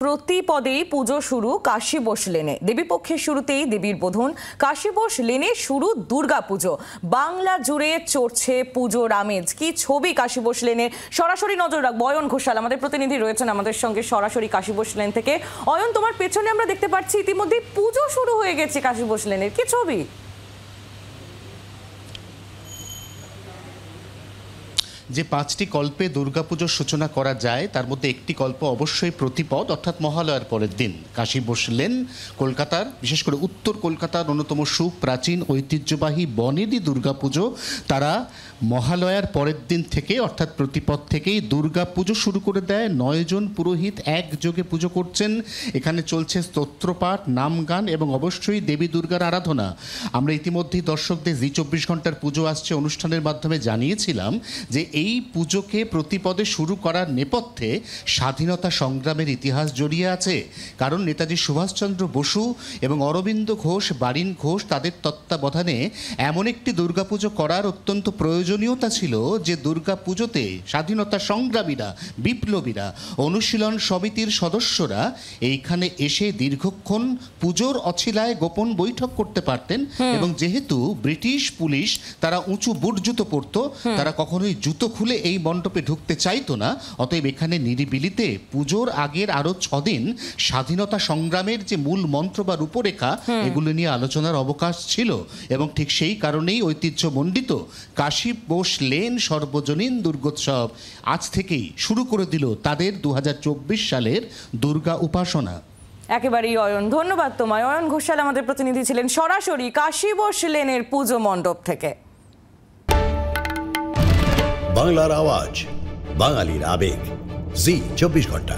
প্রতিপদেই পুজো শুরু কাশীবোস লেনে। দেবীপক্ষের শুরুতেই দেবীর বোধন। কাশীবোস লেনে শুরু দুর্গাপুজো। বাংলা জুড়ে চড়ছে পুজোর আমেজ। কি ছবি কাশীবোস লেনে, সরাসরি নজর রাখবো। অয়ন ঘোষাল আমাদের প্রতিনিধি রয়েছেন আমাদের সঙ্গে সরাসরি কাশীবোস লেন থেকে। অয়ন, তোমার পেছনে আমরা দেখতে পাচ্ছি ইতিমধ্যে পুজো শুরু হয়ে গেছে কাশীবোস লেনের। কি ছবি? যে 5টি কল্পে দুর্গাপুজোর সূচনা করা যায় তার মধ্যে একটি কল্প অবশ্যই প্রতিপদ, অর্থাৎ মহালয়ার পরের দিন। কাশীবোস লেন কলকাতার, বিশেষ করে উত্তর কলকাতার অন্যতম সুপ্রাচীন ঐতিহ্যবাহী বনেদি দুর্গাপুজো। তারা মহালয়ার পরের দিন থেকে অর্থাৎ প্রতিপদ থেকেই দুর্গাপুজো শুরু করে দেয়। 9 জন পুরোহিত একযোগে পুজো করছেন। এখানে চলছে স্তোত্রপাঠ, নামগান এবং অবশ্যই দেবী দুর্গার আরাধনা। আমরা ইতিমধ্যেই দর্শকদের জি24 ঘন্টার পুজো আসছে অনুষ্ঠানের মাধ্যমে জানিয়েছিলাম যে এই পুজোকে প্রতিপদে শুরু করার নেপথ্যে স্বাধীনতা সংগ্রামের ইতিহাস জড়িয়ে আছে। কারণ নেতাজি সুভাষচন্দ্র বসু এবং অরবিন্দ ঘোষ, বারিন ঘোষ তাদের তত্ত্বাবধানে এমন একটি দুর্গাপুজো করার অত্যন্ত প্রয়োজনীয়তা ছিল যে দুর্গাপুজোতে স্বাধীনতা সংগ্রামীরা, বিপ্লবীরা, অনুশীলন সমিতির সদস্যরা এইখানে এসে দীর্ঘক্ষণ পুজোর অছিলায় গোপন বৈঠক করতে পারতেন। এবং যেহেতু ব্রিটিশ পুলিশ তারা উঁচু বুট জুতো পরতো, তারা কখনোই জুতো খুলে এই মণ্ডপে ঢুকতে চাইতো না। অতএব এখানে নিরিবিলিতে পুজোর আগের আরো 6 দিন স্বাধীনতা সংগ্রামের যে মূল মন্ত্র বা রূপরেখা, এগুলো নিয়ে আলোচনার অবকাশ ছিল। এবং ঠিক সেই কারণেই ঐতিহ্যমণ্ডিত কাশীবোস লেন সর্বজনীন দুর্গোৎসব আজ থেকেই শুরু করে দিল তাদের 2024 সালের দুর্গা উপাসনা। একেবারেই অয়ন, ধন্যবাদ তোমায়। অয়ন ঘোষাল আমাদের প্রতিনিধি ছিলেন সরাসরি কাশীবোস লেনের পুজো মণ্ডপ থেকে। বাংলার আওয়াজ, বাঙালির আবেগ, জি24 ঘন্টা।